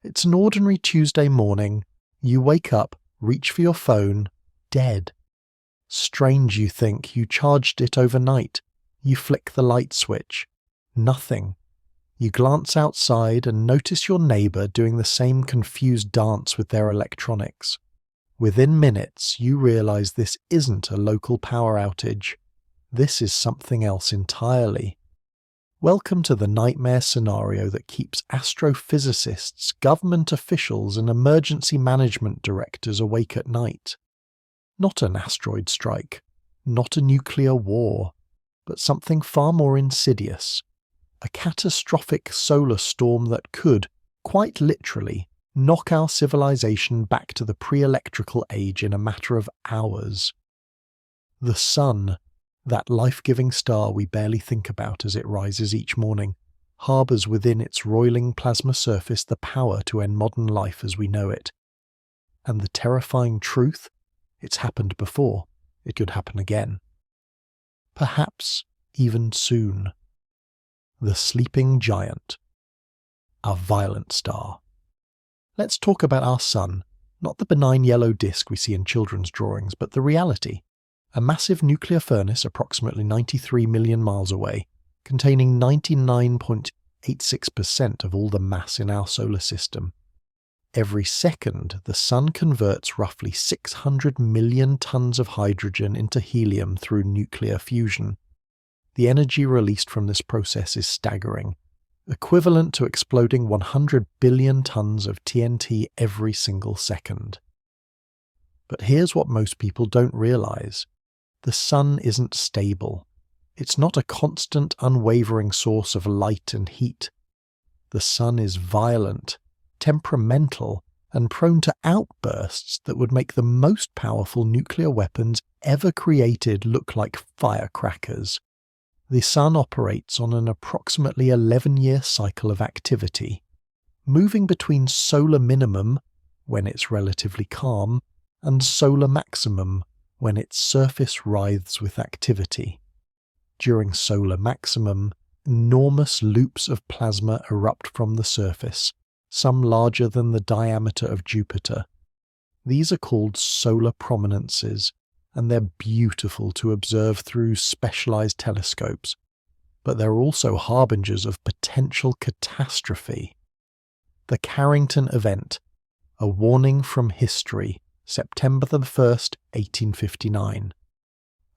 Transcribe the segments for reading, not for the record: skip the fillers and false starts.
It's an ordinary Tuesday morning. You wake up, reach for your phone, dead. Strange, you think. You charged it overnight. You flick the light switch. Nothing. You glance outside and notice your neighbour doing the same confused dance with their electronics. Within minutes, you realise this isn't a local power outage. This is something else entirely. Welcome to the nightmare scenario that keeps astrophysicists, government officials and emergency management directors awake at night. Not an asteroid strike, not a nuclear war, but something far more insidious. A catastrophic solar storm that could, quite literally, knock our civilization back to the pre-electrical age in a matter of hours. The sun, that life-giving star we barely think about as it rises each morning, harbours within its roiling plasma surface the power to end modern life as we know it. And the terrifying truth? It's happened before. It could happen again. Perhaps even soon. The sleeping giant. A violent star. Let's talk about our sun, not the benign yellow disk we see in children's drawings, but the reality. A massive nuclear furnace approximately 93 million miles away, containing 99.86% of all the mass in our solar system. Every second, the sun converts roughly 600 million tons of hydrogen into helium through nuclear fusion. The energy released from this process is staggering, equivalent to exploding 100 billion tons of TNT every single second. But here's what most people don't realize. The sun isn't stable. It's not a constant, unwavering source of light and heat. The sun is violent, temperamental, and prone to outbursts that would make the most powerful nuclear weapons ever created look like firecrackers. The sun operates on an approximately 11-year cycle of activity, moving between solar minimum, when it's relatively calm, and solar maximum, when its surface writhes with activity. During solar maximum, enormous loops of plasma erupt from the surface, some larger than the diameter of Jupiter. These are called solar prominences, and they're beautiful to observe through specialized telescopes, but they're also harbingers of potential catastrophe. The Carrington Event, a warning from history, September 1st, 1859.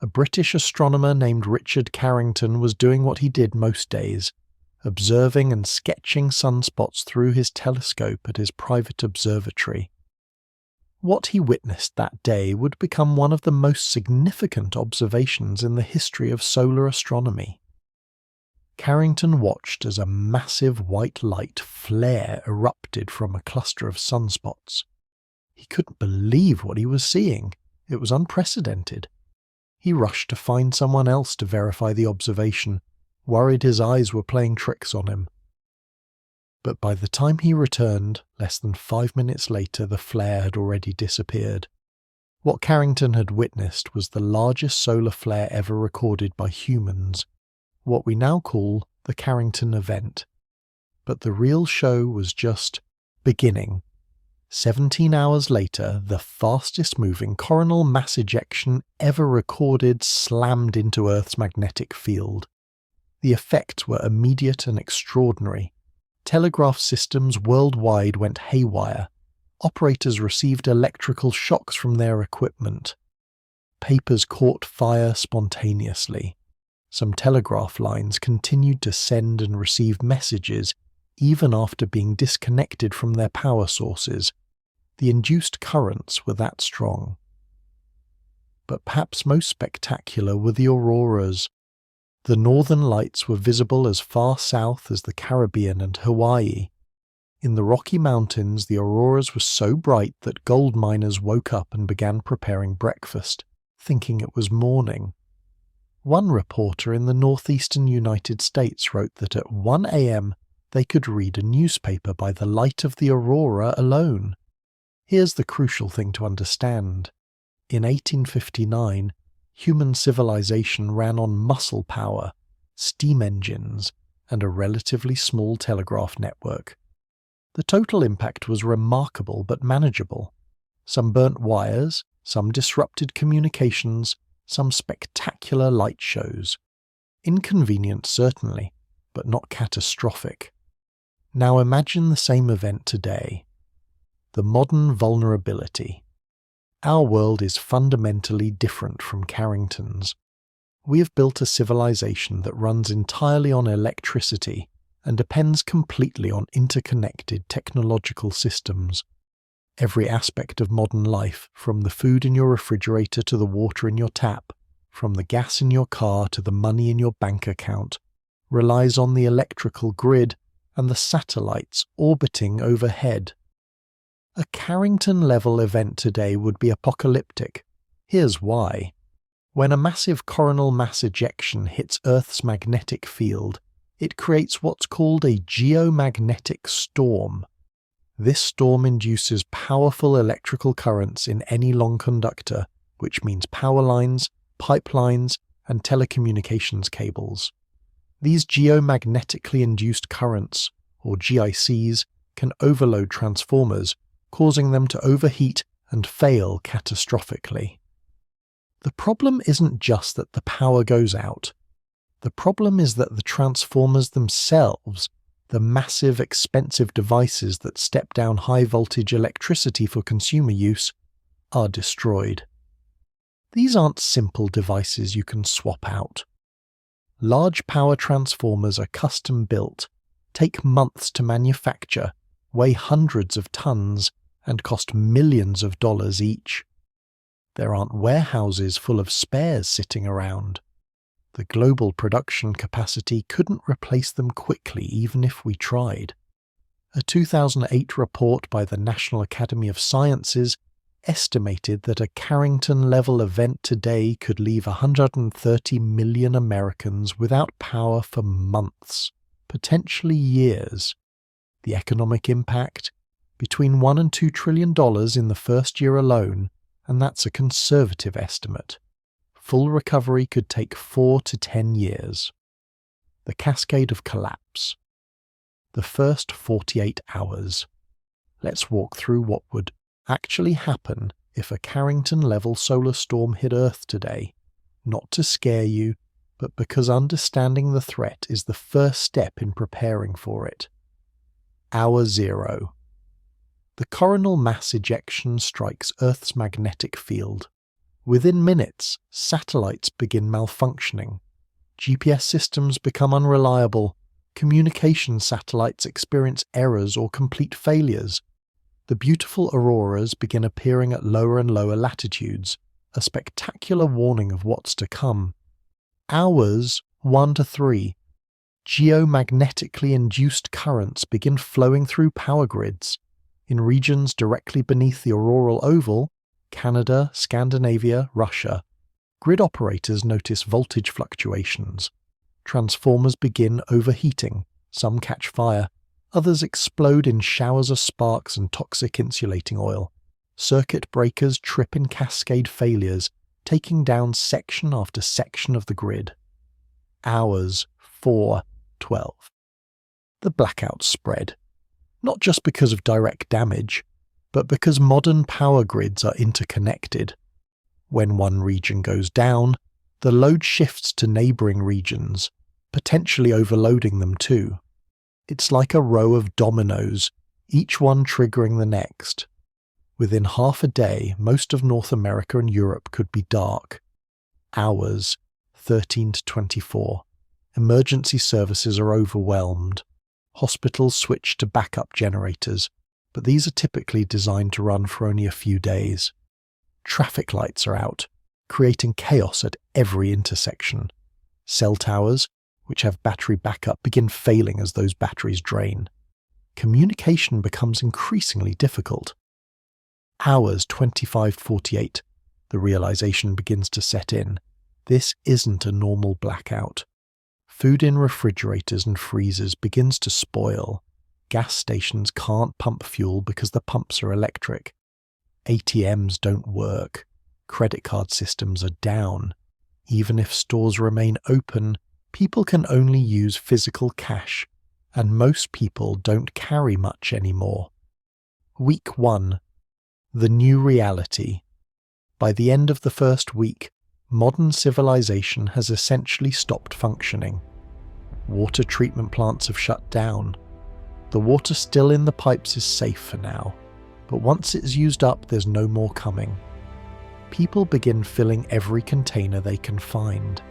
A British astronomer named Richard Carrington was doing what he did most days, observing and sketching sunspots through his telescope at his private observatory. What he witnessed that day would become one of the most significant observations in the history of solar astronomy. Carrington watched as a massive white light flare erupted from a cluster of sunspots. He couldn't believe what he was seeing. It was unprecedented. He rushed to find someone else to verify the observation, worried his eyes were playing tricks on him. But by the time he returned, less than 5 minutes later, the flare had already disappeared. What Carrington had witnessed was the largest solar flare ever recorded by humans, what we now call the Carrington Event. But the real show was just beginning. 17 hours later, the fastest-moving coronal mass ejection ever recorded slammed into Earth's magnetic field. The effects were immediate and extraordinary. Telegraph systems worldwide went haywire. Operators received electrical shocks from their equipment. Papers caught fire spontaneously. Some telegraph lines continued to send and receive messages even after being disconnected from their power sources. The induced currents were that strong. But perhaps most spectacular were the auroras. The northern lights were visible as far south as the Caribbean and Hawaii. In the Rocky Mountains, the auroras were so bright that gold miners woke up and began preparing breakfast, thinking it was morning. One reporter in the northeastern United States wrote that at 1 a.m. they could read a newspaper by the light of the aurora alone. Here's the crucial thing to understand. In 1859, human civilization ran on muscle power, steam engines, and a relatively small telegraph network. The total impact was remarkable but manageable. Some burnt wires, some disrupted communications, some spectacular light shows. Inconvenient certainly, but not catastrophic. Now imagine the same event today. The modern vulnerability. Our world is fundamentally different from Carrington's. We have built a civilization that runs entirely on electricity and depends completely on interconnected technological systems. Every aspect of modern life, from the food in your refrigerator to the water in your tap, from the gas in your car to the money in your bank account, relies on the electrical grid and the satellites orbiting overhead. A Carrington-level event today would be apocalyptic. Here's why. When a massive coronal mass ejection hits Earth's magnetic field, it creates what's called a geomagnetic storm. This storm induces powerful electrical currents in any long conductor, which means power lines, pipelines, and telecommunications cables. These geomagnetically induced currents, or GICs, can overload transformers, causing them to overheat and fail catastrophically. The problem isn't just that the power goes out. The problem is that the transformers themselves, the massive, expensive devices that step down high-voltage electricity for consumer use, are destroyed. These aren't simple devices you can swap out. Large power transformers are custom-built, take months to manufacture, weigh hundreds of tons, and cost millions of dollars each. There aren't warehouses full of spares sitting around. The global production capacity couldn't replace them quickly even if we tried. A 2008 report by the National Academy of Sciences estimated that a Carrington-level event today could leave 130 million Americans without power for months, potentially years. The economic impact? Between $1 and $2 trillion in the first year alone, and that's a conservative estimate. Full recovery could take 4 to 10 years. The cascade of collapse. The first 48 hours. Let's walk through what would actually happen if a Carrington-level solar storm hit Earth today, not to scare you, but because understanding the threat is the first step in preparing for it. Hour 0. The coronal mass ejection strikes Earth's magnetic field. Within minutes, satellites begin malfunctioning. GPS systems become unreliable. Communication satellites experience errors or complete failures. The beautiful auroras begin appearing at lower and lower latitudes, a spectacular warning of what's to come. Hours 1 to 3. Geomagnetically induced currents begin flowing through power grids. In regions directly beneath the auroral oval, Canada, Scandinavia, Russia, grid operators notice voltage fluctuations. Transformers begin overheating, some catch fire, others explode in showers of sparks and toxic insulating oil. Circuit breakers trip in cascade failures, taking down section after section of the grid. Hours 4:12. The blackouts spread, not just because of direct damage, but because modern power grids are interconnected. When one region goes down, the load shifts to neighbouring regions, potentially overloading them too. It's like a row of dominoes, each one triggering the next. Within half a day, most of North America and Europe could be dark. Hours 13 to 24. Emergency services are overwhelmed. Hospitals switch to backup generators, but these are typically designed to run for only a few days. Traffic lights are out, creating chaos at every intersection. Cell towers, which have battery backup, begin failing as those batteries drain. Communication becomes increasingly difficult. Hours 25:48. The realization begins to set in. This isn't a normal blackout. Food in refrigerators and freezers begins to spoil. Gas stations can't pump fuel because the pumps are electric. ATMs don't work. Credit card systems are down. Even if stores remain open, people can only use physical cash. and most people don't carry much anymore. Week 1. The new reality. By the end of the first week, modern civilization has essentially stopped functioning. Water treatment plants have shut down. The water still in the pipes is safe for now, but once it's used up, there's no more coming. People begin filling every container they can find.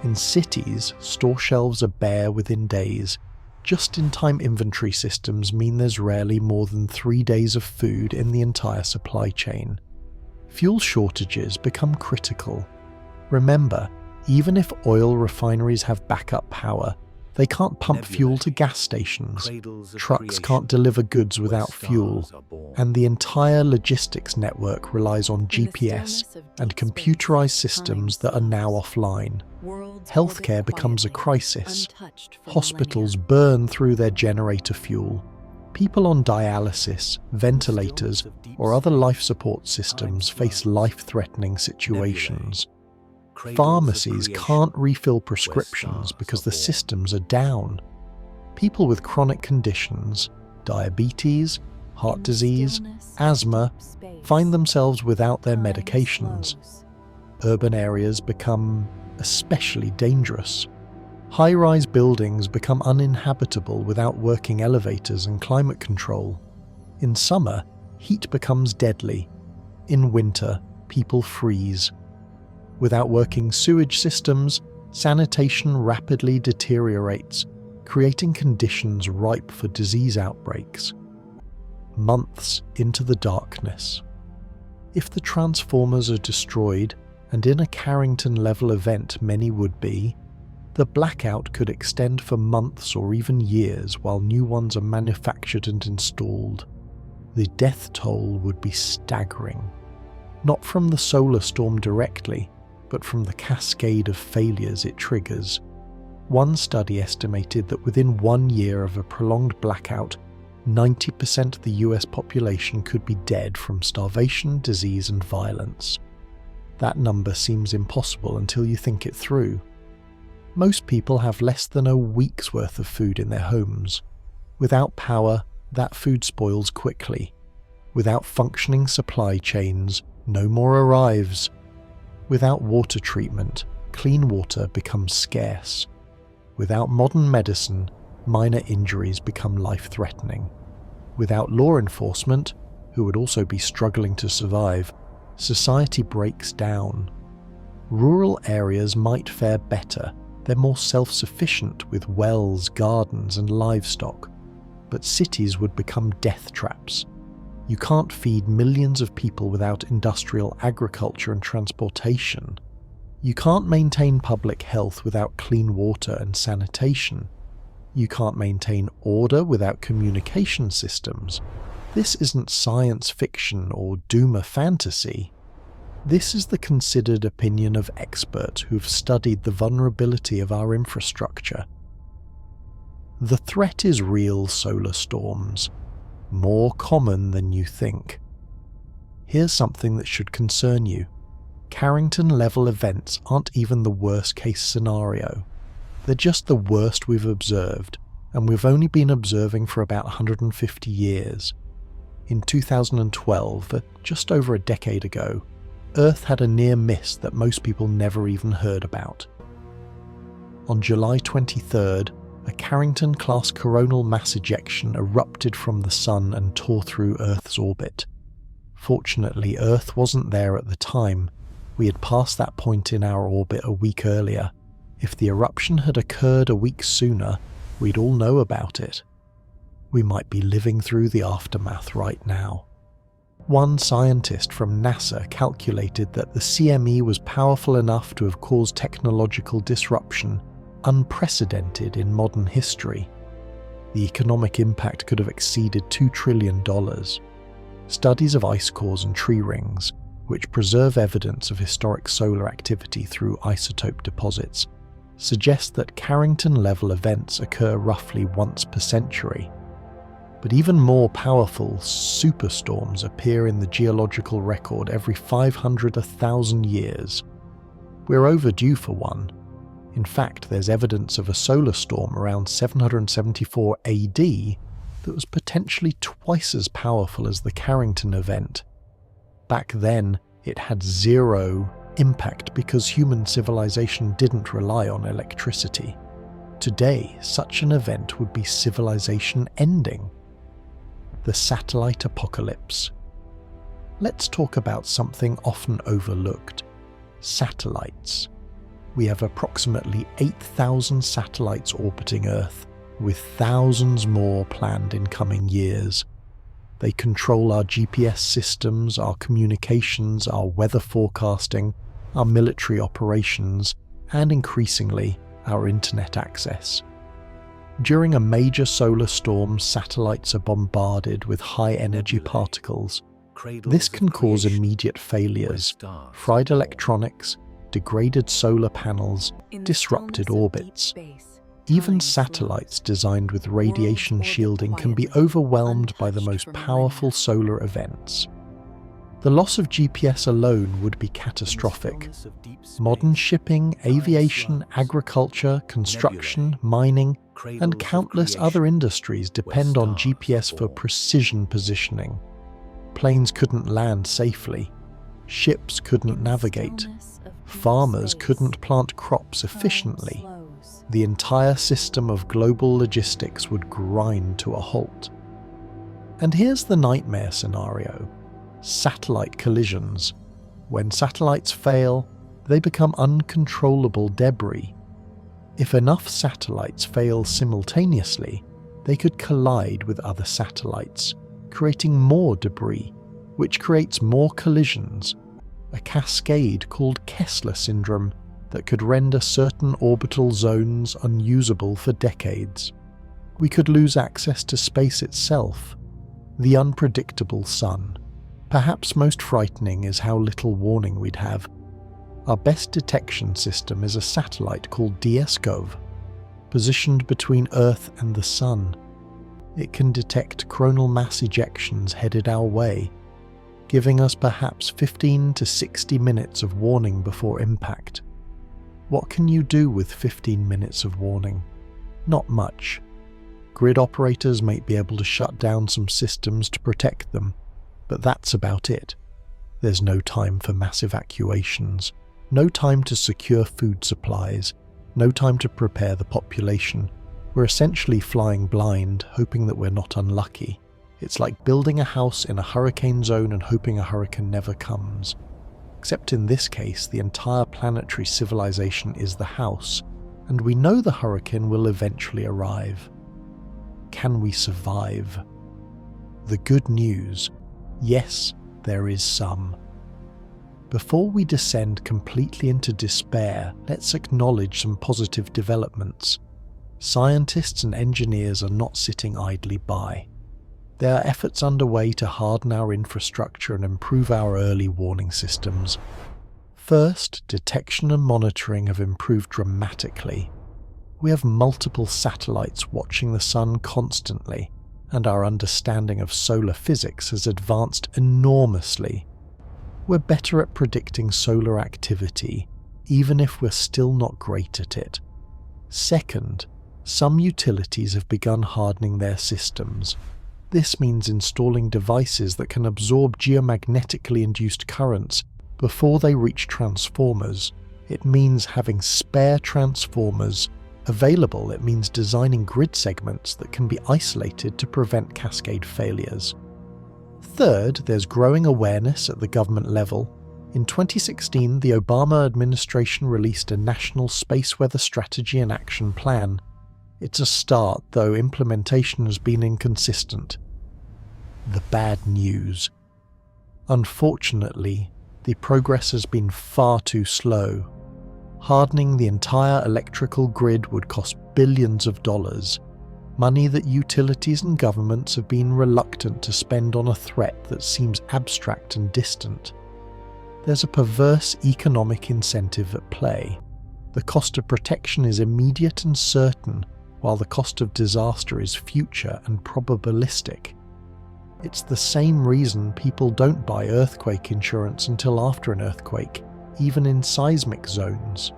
In cities, store shelves are bare within days. Just-in-time inventory systems mean there's rarely more than 3 days of food in the entire supply chain. Fuel shortages become critical. Remember, even if oil refineries have backup power, they can't pump fuel to gas stations, trucks can't deliver goods without fuel, and the entire logistics network relies on GPS and computerized systems that are now offline. Healthcare becomes a crisis. Hospitals burn through their generator fuel. People on dialysis, ventilators, or other life support systems face life-threatening situations. Pharmacies can't refill prescriptions because the systems are down. People with chronic conditions, diabetes, heart disease, asthma, find themselves without their medications. Urban areas become especially dangerous. High-rise buildings become uninhabitable without working elevators and climate control. In summer, heat becomes deadly. In winter, people freeze. Without working sewage systems, sanitation rapidly deteriorates, creating conditions ripe for disease outbreaks. Months into the darkness. If the transformers are destroyed, and in a Carrington-level event many would be, the blackout could extend for months or even years while new ones are manufactured and installed. The death toll would be staggering. Not from the solar storm directly, but from the cascade of failures it triggers. One study estimated that within 1 year of a prolonged blackout, 90% of the US population could be dead from starvation, disease, and violence. That number seems impossible until you think it through. Most people have less than a week's worth of food in their homes. Without power, that food spoils quickly. Without functioning supply chains, no more arrives. Without water treatment, clean water becomes scarce. Without modern medicine, minor injuries become life-threatening. Without law enforcement, who would also be struggling to survive, society breaks down. Rural areas might fare better. They're more self-sufficient with wells, gardens, and livestock. But cities would become death traps. You can't feed millions of people without industrial agriculture and transportation. You can't maintain public health without clean water and sanitation. You can't maintain order without communication systems. This isn't science fiction or doomer fantasy. This is the considered opinion of experts who've studied the vulnerability of our infrastructure. The threat is real, solar storms. More common than you think. Here's something that should concern you. Carrington-level events aren't even the worst-case scenario. They're just the worst we've observed, and we've only been observing for about 150 years. In 2012, just over a decade ago, Earth had a near miss that most people never even heard about. On July 23rd, a Carrington-class coronal mass ejection erupted from the Sun and tore through Earth's orbit. Fortunately, Earth wasn't there at the time. We had passed that point in our orbit a week earlier. If the eruption had occurred a week sooner, we'd all know about it. We might be living through the aftermath right now. One scientist from NASA calculated that the CME was powerful enough to have caused technological disruption unprecedented in modern history. The economic impact could have exceeded $2 trillion. Studies of ice cores and tree rings, which preserve evidence of historic solar activity through isotope deposits, suggest that Carrington-level events occur roughly once per century. But even more powerful superstorms appear in the geological record every 500 to 1,000 years. We're overdue for one. In fact, there's evidence of a solar storm around 774 AD that was potentially twice as powerful as the Carrington Event. Back then, it had zero impact because human civilization didn't rely on electricity. Today, such an event would be civilization ending. The satellite apocalypse. Let's talk about something often overlooked: satellites. We have approximately 8,000 satellites orbiting Earth, with thousands more planned in coming years. They control our GPS systems, our communications, our weather forecasting, our military operations, and increasingly, our internet access. During a major solar storm, satellites are bombarded with high-energy particles. This can cause immediate failures, fried electronics, degraded solar panels, disrupted orbits. Even satellites designed with radiation shielding can be overwhelmed by the most powerful solar events. The loss of GPS alone would be catastrophic. Modern shipping, aviation, agriculture, construction, mining, and countless other industries depend on GPS for precision positioning. Planes couldn't land safely. Ships couldn't navigate. Farmers couldn't plant crops efficiently. The entire system of global logistics would grind to a halt. And here's the nightmare scenario: satellite collisions. When satellites fail, they become uncontrollable debris. If enough satellites fail simultaneously, they could collide with other satellites, creating more debris, which creates more collisions, a cascade called Kessler syndrome that could render certain orbital zones unusable for decades. We could lose access to space itself, the unpredictable sun. Perhaps most frightening is how little warning we'd have. Our best detection system is a satellite called DSGOV, positioned between Earth and the Sun. It can detect coronal mass ejections headed our way, giving us perhaps 15 to 60 minutes of warning before impact. What can you do with 15 minutes of warning? Not much. Grid operators might be able to shut down some systems to protect them, but that's about it. There's no time for mass evacuations, no time to secure food supplies, no time to prepare the population. We're essentially flying blind, hoping that we're not unlucky. It's like building a house in a hurricane zone and hoping a hurricane never comes. Except in this case, the entire planetary civilization is the house, and we know the hurricane will eventually arrive. Can we survive? The good news: yes, there is some. Before we descend completely into despair, let's acknowledge some positive developments. Scientists and engineers are not sitting idly by. There are efforts underway to harden our infrastructure and improve our early warning systems. First, detection and monitoring have improved dramatically. We have multiple satellites watching the sun constantly, and our understanding of solar physics has advanced enormously. We're better at predicting solar activity, even if we're still not great at it. Second, some utilities have begun hardening their systems. This means installing devices that can absorb geomagnetically induced currents before they reach transformers. It means having spare transformers available. It means designing grid segments that can be isolated to prevent cascade failures. Third, there's growing awareness at the government level. In 2016, the Obama administration released a National Space Weather Strategy and Action Plan. It's a start, though implementation has been inconsistent. The bad news. Unfortunately, the progress has been far too slow. Hardening the entire electrical grid would cost billions of dollars, money that utilities and governments have been reluctant to spend on a threat that seems abstract and distant. There's a perverse economic incentive at play. The cost of protection is immediate and certain, while the cost of disaster is future and probabilistic. It's the same reason people don't buy earthquake insurance until after an earthquake, even in seismic zones.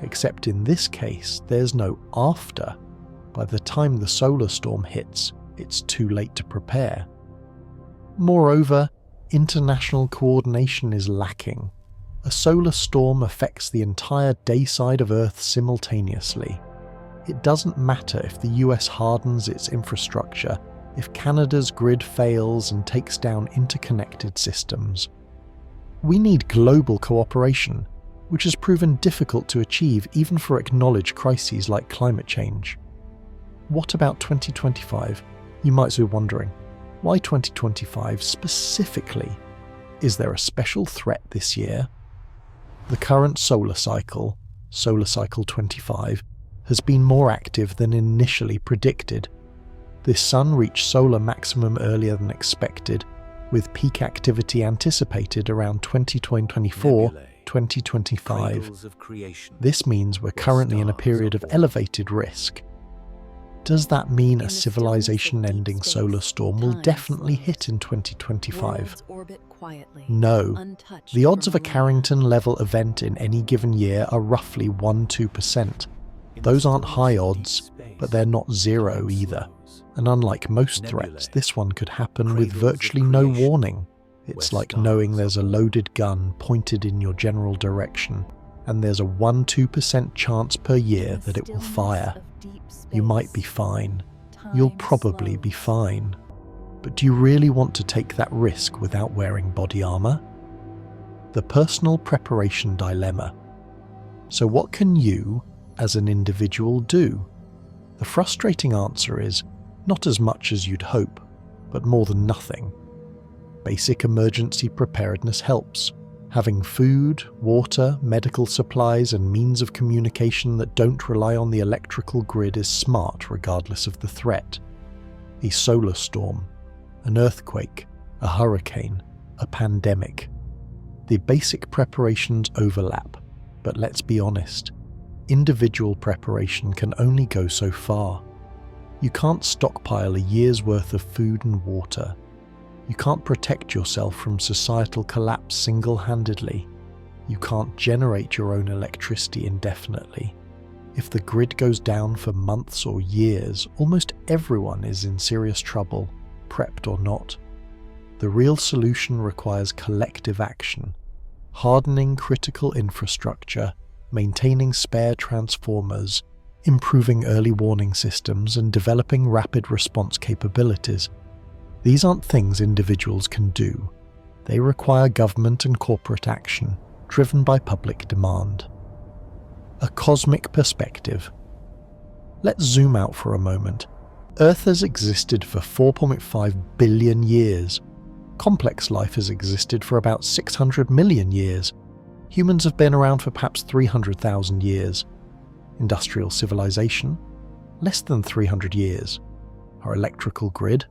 except in this case there's no after. By the time the solar storm hits, it's too late to prepare. Moreover, international coordination is lacking. A solar storm affects the entire day side of Earth simultaneously. It doesn't matter if the US hardens its infrastructure, if Canada's grid fails and takes down interconnected systems. We need global cooperation, which has proven difficult to achieve even for acknowledged crises like climate change. What about 2025? You might be wondering, why 2025 specifically? Is there a special threat this year? The current solar cycle, Solar Cycle 25, has been more active than initially predicted. This sun reached solar maximum earlier than expected, with peak activity anticipated around 2024-2025. This means we're currently in a period of elevated risk. Does that mean a civilization-ending solar storm will definitely hit in 2025? No. The odds of a Carrington-level event in any given year are roughly 1–2%. Those aren't high odds, but they're not zero either. And unlike most threats, this one could happen with virtually no warning. It's like knowing there's a loaded gun pointed in your general direction, and there's a 1–2% chance per year that it will fire. You might be fine. You'll probably be fine. But do you really want to take that risk without wearing body armor? The personal preparation dilemma. So what can you, as an individual, do? The frustrating answer is, not as much as you'd hope, but more than nothing. Basic emergency preparedness helps. Having food, water, medical supplies, and means of communication that don't rely on the electrical grid is smart regardless of the threat. A solar storm, an earthquake, a hurricane, a pandemic. The basic preparations overlap, but let's be honest, individual preparation can only go so far. You can't stockpile a year's worth of food and water. You can't protect yourself from societal collapse single-handedly. You can't generate your own electricity indefinitely. If the grid goes down for months or years, almost everyone is in serious trouble, prepped or not. The real solution requires collective action, hardening critical infrastructure, maintaining spare transformers, improving early warning systems, and developing rapid response capabilities. These aren't things individuals can do. They require government and corporate action, driven by public demand. A cosmic perspective. Let's zoom out for a moment. Earth has existed for 4.5 billion years. Complex life has existed for about 600 million years. Humans have been around for perhaps 300,000 years. Industrial civilization? Less than 300 years. Our electrical grid?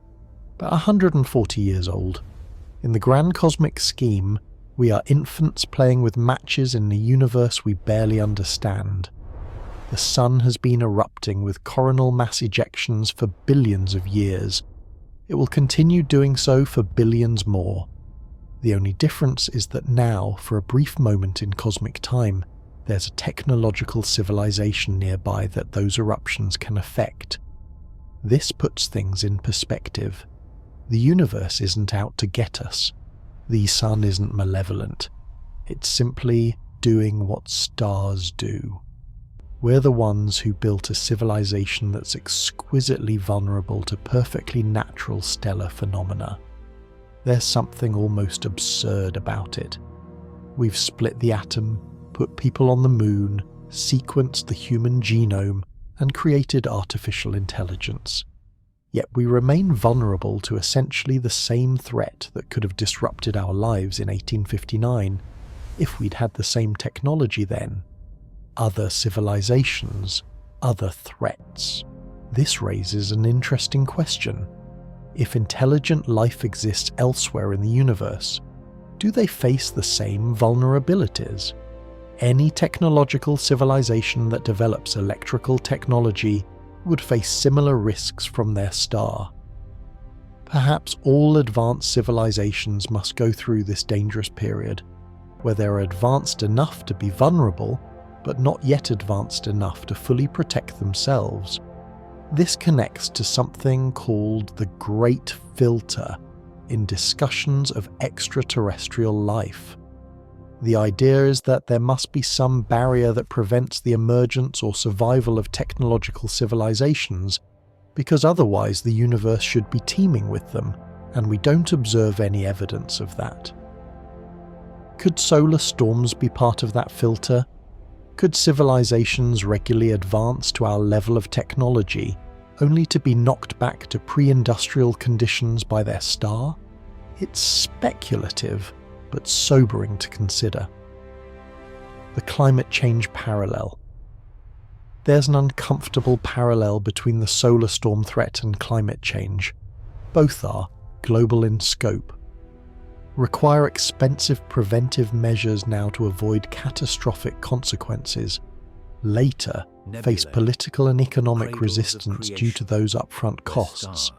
About 140 years old. In the grand cosmic scheme, we are infants playing with matches in a universe we barely understand. The sun has been erupting with coronal mass ejections for billions of years. It will continue doing so for billions more. The only difference is that now, for a brief moment in cosmic time, there's a technological civilization nearby that those eruptions can affect. This puts things in perspective. The universe isn't out to get us. The sun isn't malevolent. It's simply doing what stars do. We're the ones who built a civilization that's exquisitely vulnerable to perfectly natural stellar phenomena. There's something almost absurd about it. We've split the atom, put people on the moon, sequenced the human genome, and created artificial intelligence. Yet we remain vulnerable to essentially the same threat that could have disrupted our lives in 1859 if we'd had the same technology then. Other civilizations, other threats. This raises an interesting question. If intelligent life exists elsewhere in the universe, do they face the same vulnerabilities? Any technological civilization that develops electrical technology would face similar risks from their star. Perhaps all advanced civilizations must go through this dangerous period, where they're advanced enough to be vulnerable, but not yet advanced enough to fully protect themselves. This connects to something called the Great Filter in discussions of extraterrestrial life. The idea is that there must be some barrier that prevents the emergence or survival of technological civilizations, because otherwise the universe should be teeming with them, and we don't observe any evidence of that. Could solar storms be part of that filter? Could civilizations regularly advance to our level of technology, only to be knocked back to pre-industrial conditions by their star? It's speculative, but sobering to consider. The climate change parallel. There's an uncomfortable parallel between the solar storm threat and climate change. Both are global in scope. Require expensive preventive measures now to avoid catastrophic consequences. Later, face political and economic resistance due to those upfront costs.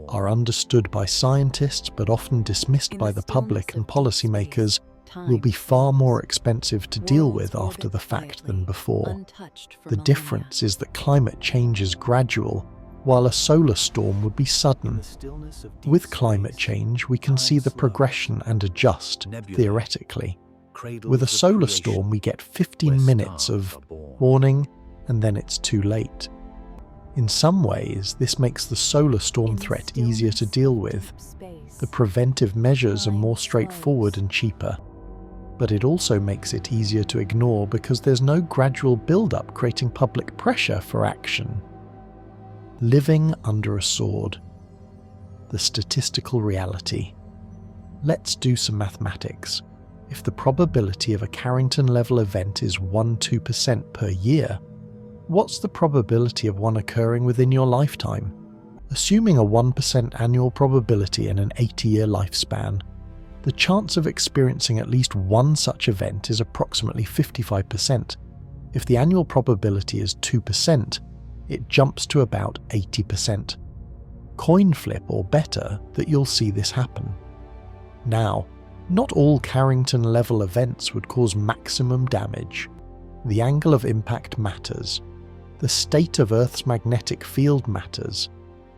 Are understood by scientists but often dismissed by the public and policymakers, will be far more expensive to deal with after the fact than before. The difference is that climate change is gradual, while a solar storm would be sudden. With climate change, we can see the progression and adjust, theoretically. With a solar storm, we get 15 minutes of warning, and then it's too late. In some ways, this makes the solar storm threat easier to deal with. The preventive measures are more straightforward and cheaper. But it also makes it easier to ignore because there's no gradual build-up creating public pressure for action. Living under a sword. The statistical reality. Let's do some mathematics. If the probability of a Carrington-level event is 1–2% per year, what's the probability of one occurring within your lifetime? Assuming a 1% annual probability in an 80-year lifespan, the chance of experiencing at least one such event is approximately 55%. If the annual probability is 2%, it jumps to about 80%. Coin flip or better that you'll see this happen. Now, not all Carrington-level events would cause maximum damage. The angle of impact matters. The state of Earth's magnetic field matters.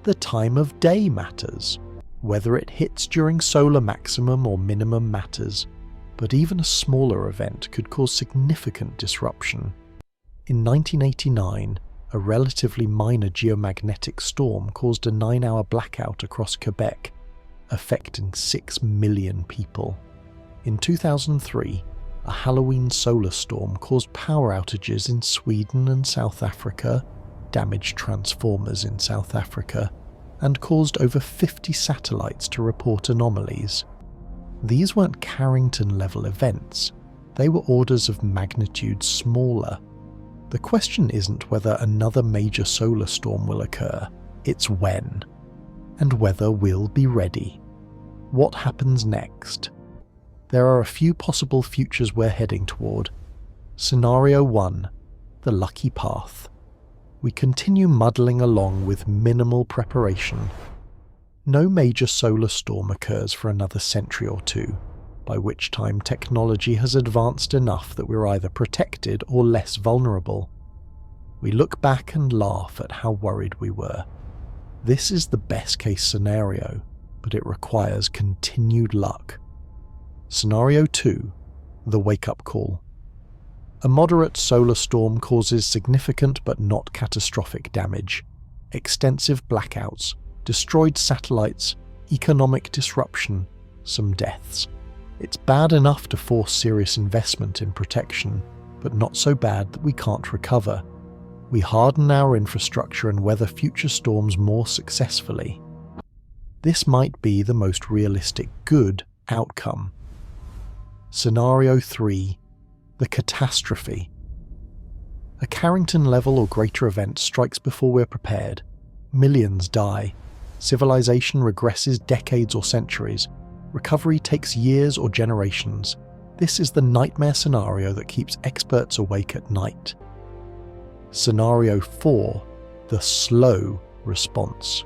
The time of day matters. Whether it hits during solar maximum or minimum matters, but even a smaller event could cause significant disruption. In 1989, a relatively minor geomagnetic storm caused a 9-hour blackout across Quebec, affecting 6 million people. In 2003, a Halloween solar storm caused power outages in Sweden and South Africa, damaged transformers in South Africa, and caused over 50 satellites to report anomalies. These weren't Carrington-level events, they were orders of magnitude smaller. The question isn't whether another major solar storm will occur, it's when, and whether we'll be ready. What happens next? There are a few possible futures we're heading toward. Scenario 1, the lucky path. We continue muddling along with minimal preparation. No major solar storm occurs for another century or two, by which time technology has advanced enough that we're either protected or less vulnerable. We look back and laugh at how worried we were. This is the best case scenario, but it requires continued luck. Scenario 2, the wake-up call. A moderate solar storm causes significant but not catastrophic damage, extensive blackouts, destroyed satellites, economic disruption, some deaths. It's bad enough to force serious investment in protection, but not so bad that we can't recover. We harden our infrastructure and weather future storms more successfully. This might be the most realistic good outcome. Scenario 3, the catastrophe. A Carrington-level or greater event strikes before we're prepared. Millions die. Civilization regresses decades or centuries. Recovery takes years or generations. This is the nightmare scenario that keeps experts awake at night. Scenario 4, the slow response.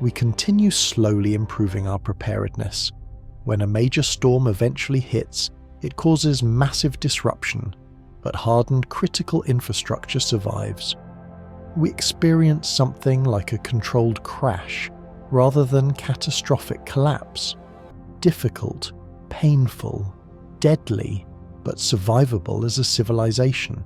We continue slowly improving our preparedness. When a major storm eventually hits, it causes massive disruption. but hardened critical infrastructure survives. We experience something like a controlled crash rather than catastrophic collapse. Difficult, painful, deadly, but survivable as a civilization.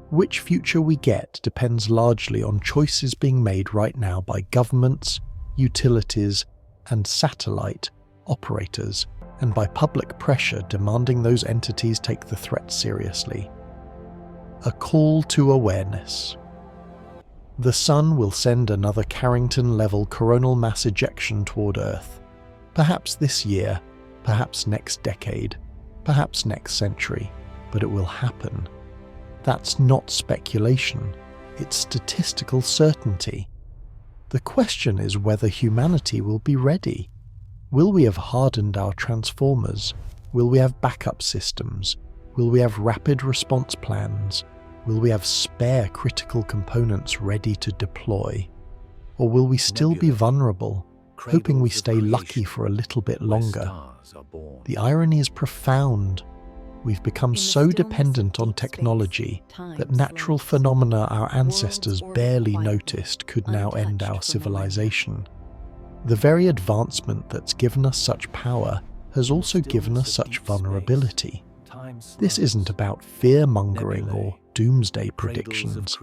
Which future we get depends largely on choices being made right now by governments, utilities, and satellite operators, and by public pressure demanding those entities take the threat seriously. A call to awareness. The Sun will send another Carrington-level coronal mass ejection toward Earth. Perhaps this year, perhaps next decade, perhaps next century, but it will happen. That's not speculation, it's statistical certainty. The question is whether humanity will be ready. Will we have hardened our transformers? Will we have backup systems? Will we have rapid response plans? Will we have spare critical components ready to deploy? Or will we still be vulnerable, hoping we stay lucky for a little bit longer? The irony is profound. We've become so dependent on technology that natural phenomena our ancestors barely noticed could now end our civilization. The very advancement that's given us such power has also given us such vulnerability. This isn't about fear-mongering or doomsday predictions.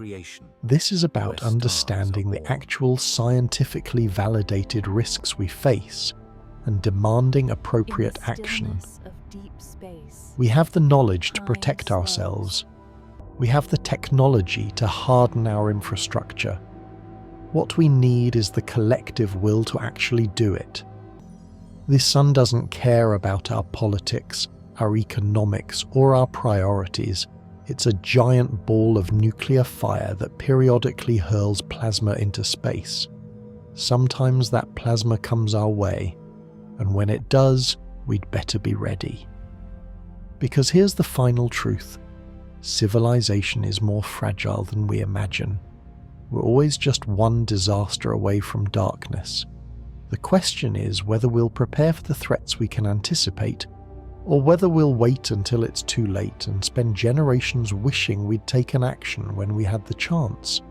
This is about understanding the actual scientifically validated risks we face and demanding appropriate action. We have the knowledge to protect ourselves. We have the technology to harden our infrastructure. What we need is the collective will to actually do it. The Sun doesn't care about our politics, our economics, or our priorities. It's a giant ball of nuclear fire that periodically hurls plasma into space. Sometimes that plasma comes our way, and when it does, we'd better be ready. Because here's the final truth. Civilization is more fragile than we imagine. We're always just one disaster away from darkness. The question is whether we'll prepare for the threats we can anticipate, or whether we'll wait until it's too late and spend generations wishing we'd taken action when we had the chance.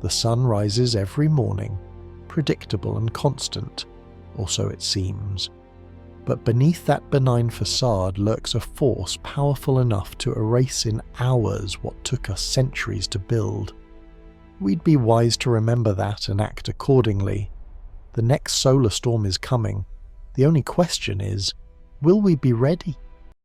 The sun rises every morning, predictable and constant, or so it seems. But beneath that benign facade lurks a force powerful enough to erase in hours what took us centuries to build. We'd be wise to remember that and act accordingly. The next solar storm is coming. The only question is, will we be ready?